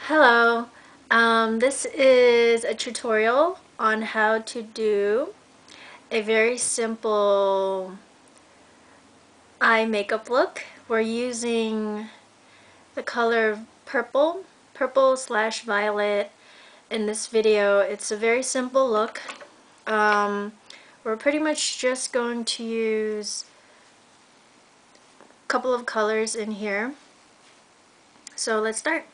Hello, this is a tutorial on how to do a very simple eye makeup look. We're using the color purple slash violet in this video. It's a very simple look. We're pretty much just going to use a couple of colors in here. So let's start.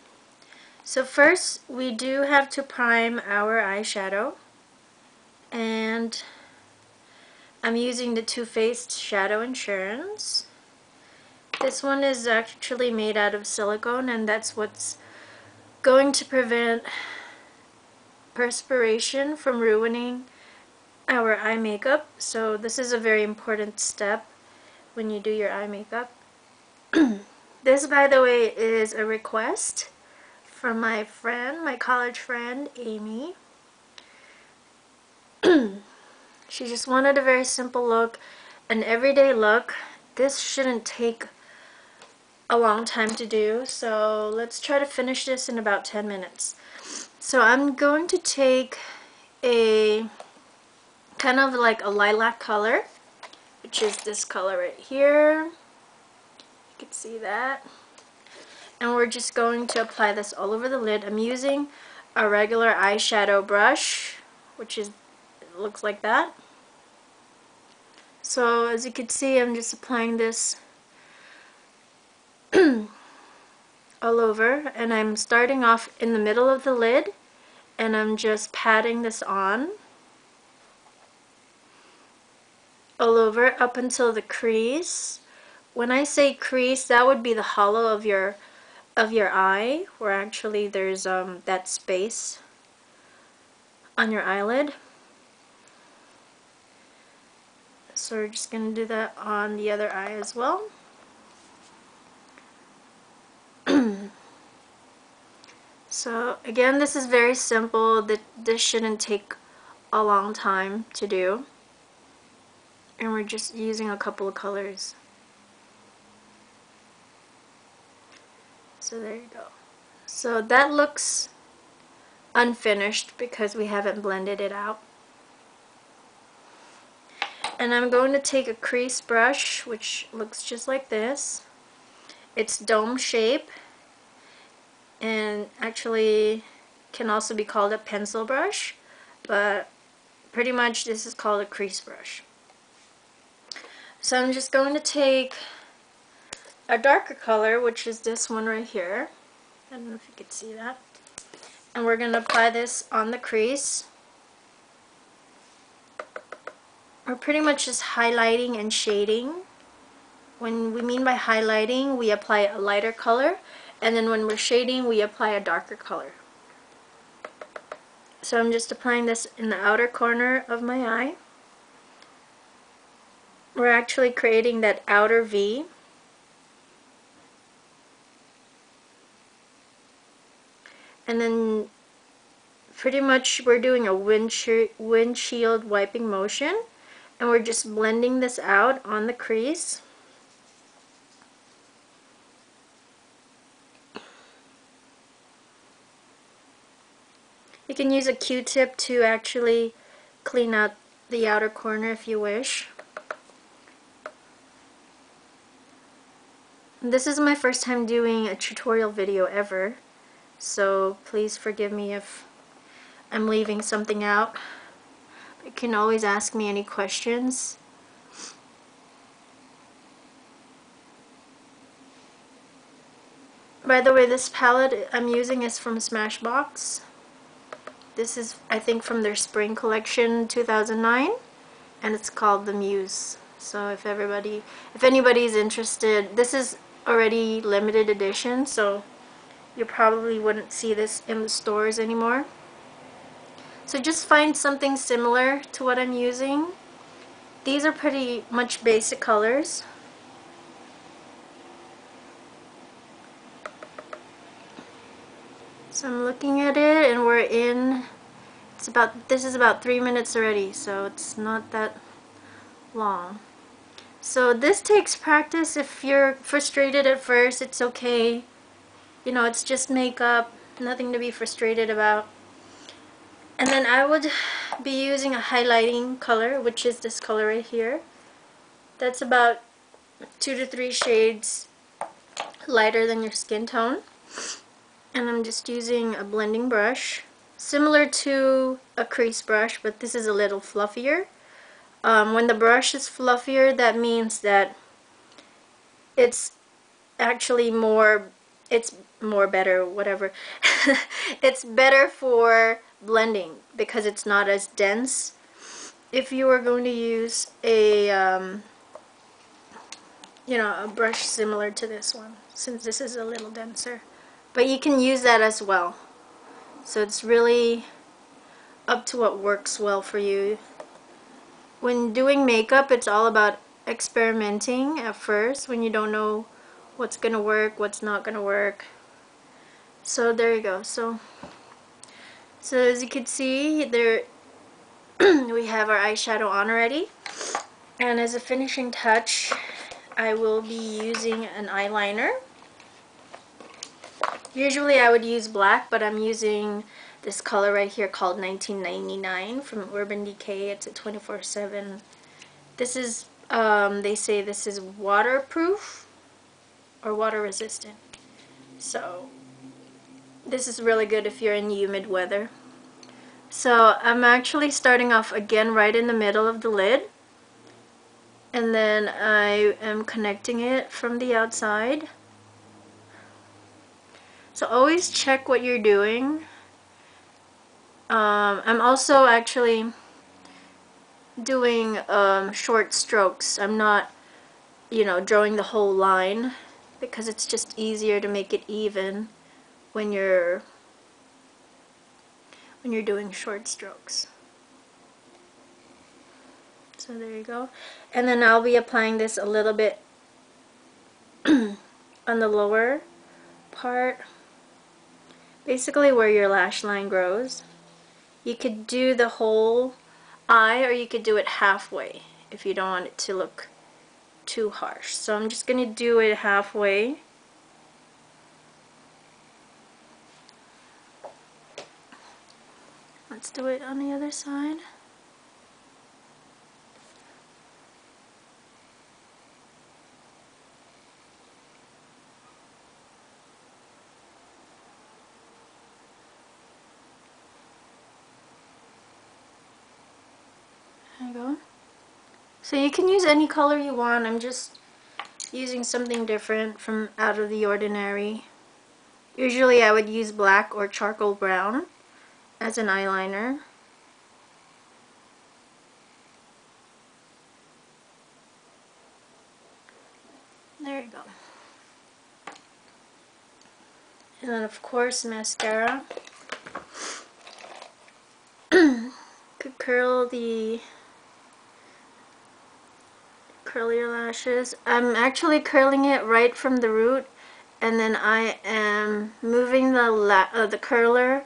So first, we do have to prime our eyeshadow, and I'm using the Too Faced Shadow Insurance. This one is actually made out of silicone, and that's what's going to prevent perspiration from ruining our eye makeup. So this is a very important step when you do your eye makeup. This, by the way, is a request from my friend, my college friend, Amy. She just wanted a very simple look, an everyday look. This shouldn't take a long time to do, so let's try to finish this in about 10 minutes. So I'm going to take a kind of like a lilac color, which is this color right here. You can see that. And we're just going to apply this all over the lid. I'm using a regular eyeshadow brush, which is, it looks like that. So as you can see, I'm just applying this all over, and I'm starting off in the middle of the lid, and I'm just patting this on all over up until the crease. When I say crease, that would be the hollow of your eye, where actually there's that space on your eyelid. So we're just going to do that on the other eye as well. So again, this is very simple. This shouldn't take a long time to do. And we're just using a couple of colors. So there you go. So that looks unfinished because we haven't blended it out. And I'm going to take a crease brush, which looks just like this. It's dome shape, and actually can also be called a pencil brush, but pretty much this is called a crease brush. So I'm just going to take a darker color, which is this one right here. I don't know if you can see that. And we're going to apply this on the crease. We're pretty much just highlighting and shading. When we mean by highlighting, we apply a lighter color, and then when we're shading, we apply a darker color. So I'm just applying this in the outer corner of my eye. We're actually creating that outer V. And then pretty much we're doing a windshield wiping motion, and we're just blending this out on the crease. You can use a Q-tip to actually clean out the outer corner if you wish. This is my first time doing a tutorial video ever, so please forgive me if I'm leaving something out. You can always ask me any questions. By the way, this palette I'm using is from Smashbox. This is, I think, from their spring collection 2009, and it's called the Muse. So if anybody's interested, this is already limited edition, so you probably wouldn't see this in the stores anymore. So just find something similar to what I'm using. These are pretty much basic colors. So I'm looking at it, and we're in, this is about 3 minutes already, so it's not that long. So this takes practice. If you're frustrated at first, it's okay. You know, it's just makeup. Nothing to be frustrated about. And then I would be using a highlighting color, which is this color right here. That's about 2 to 3 shades lighter than your skin tone. And I'm just using a blending brush, similar to a crease brush, but this is a little fluffier. When the brush is fluffier, that means that it's actually it's more better, whatever. It's better for blending because it's not as dense. If you were going to use a a brush similar to this one, since this is a little denser, but you can use that as well. So it's really up to what works well for you. When doing makeup, it's all about experimenting at first when you don't know what's gonna work, what's not gonna work. So there you go. So as you can see, there we have our eyeshadow on already. And as a finishing touch, I will be using an eyeliner. Usually I would use black, but I'm using this color right here called 1999 from Urban Decay. It's a 24/7. This is, they say this is waterproof or water resistant. So this is really good if you're in humid weather. So I'm actually starting off again right in the middle of the lid. And then I am connecting it from the outside. So always check what you're doing. I'm also actually doing short strokes. I'm not, drawing the whole line because it's just easier to make it even when you're doing short strokes. So there you go. And then I'll be applying this a little bit on the lower part, basically where your lash line grows. You could do the whole eye, or you could do it halfway if you don't want it to look too harsh. So I'm just going to do it halfway. Let's do it on the other side. There you go. So you can use any color you want. I'm just using something different from out of the ordinary. Usually I would use black or charcoal brown as an eyeliner. There you go. And then of course mascara. Could curl your lashes. I'm actually curling it right from the root, and then I am moving the curler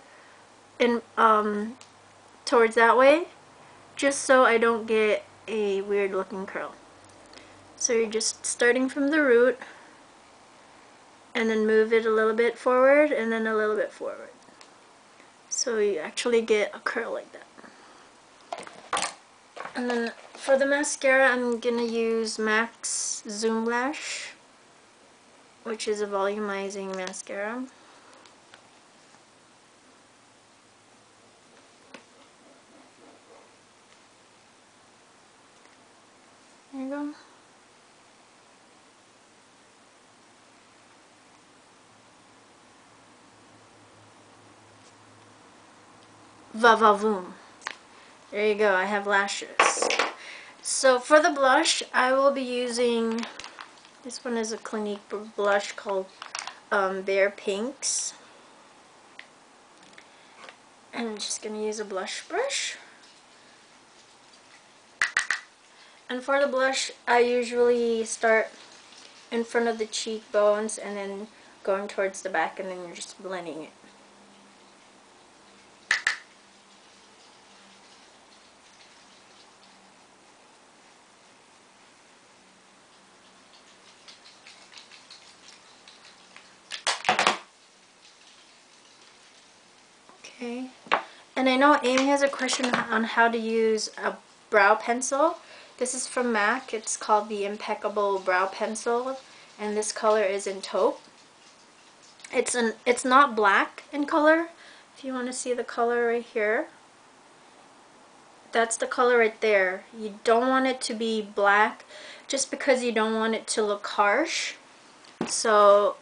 in towards that way, just so I don't get a weird looking curl. So you're just starting from the root and then move it a little bit forward and then a little bit forward. So you actually get a curl like that. And then for the mascara, I'm gonna use MAC's Zoom Lash, which is a volumizing mascara. There you go. Va-va-voom. There you go, I have lashes. So for the blush, I will be using, this one is a Clinique blush called Bare Pinks. And I'm just going to use a blush brush. And for the blush, I usually start in front of the cheekbones and then going towards the back, and then you're just blending it. Okay. And I know Amy has a question on how to use a brow pencil. This is from MAC. It's called the Impeccable Brow Pencil, and this color is in Taupe. It's not black in color. If you want to see the color right here, that's the color right there. You don't want it to be black just because you don't want it to look harsh. So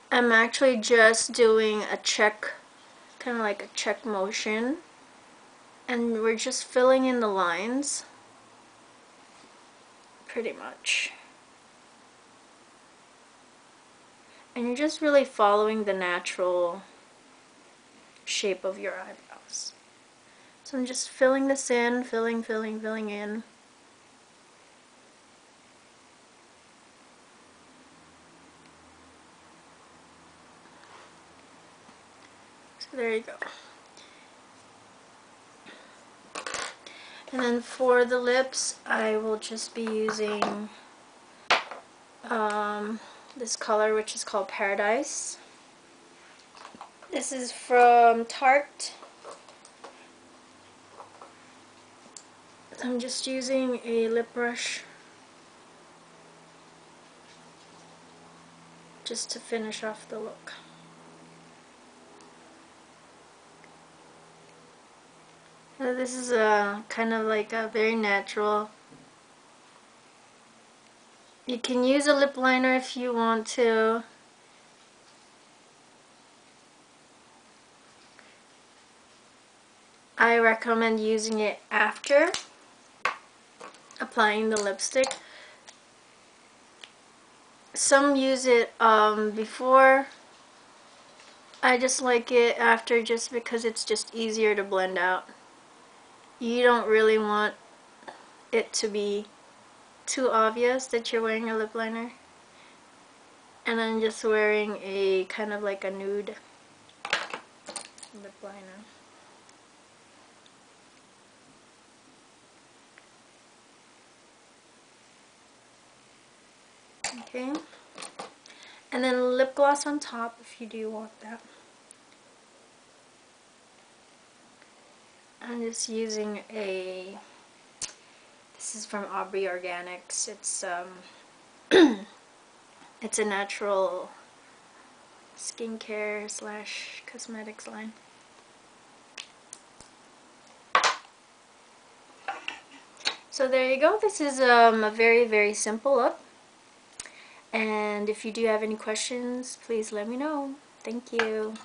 I'm actually just doing a check, kind of like a check motion, and we're just filling in the lines pretty much. And you're just really following the natural shape of your eyebrows. So I'm just filling this in, filling in. So there you go. And then for the lips, I will just be using this color, which is called Paradise. This is from Tarte. I'm just using a lip brush just to finish off the look. So this is a kind of like a very natural. You can use a lip liner if you want to. I recommend using it after applying the lipstick. Some use it before. I just like it after just because it's just easier to blend out. You don't really want it to be too obvious that you're wearing a lip liner. And I'm just wearing a kind of like a nude lip liner. Okay. And then lip gloss on top if you do want that. I'm just using this is from Aubrey Organics. It's it's a natural skincare / cosmetics line. So there you go. This is a very simple look. And if you do have any questions, please let me know. Thank you.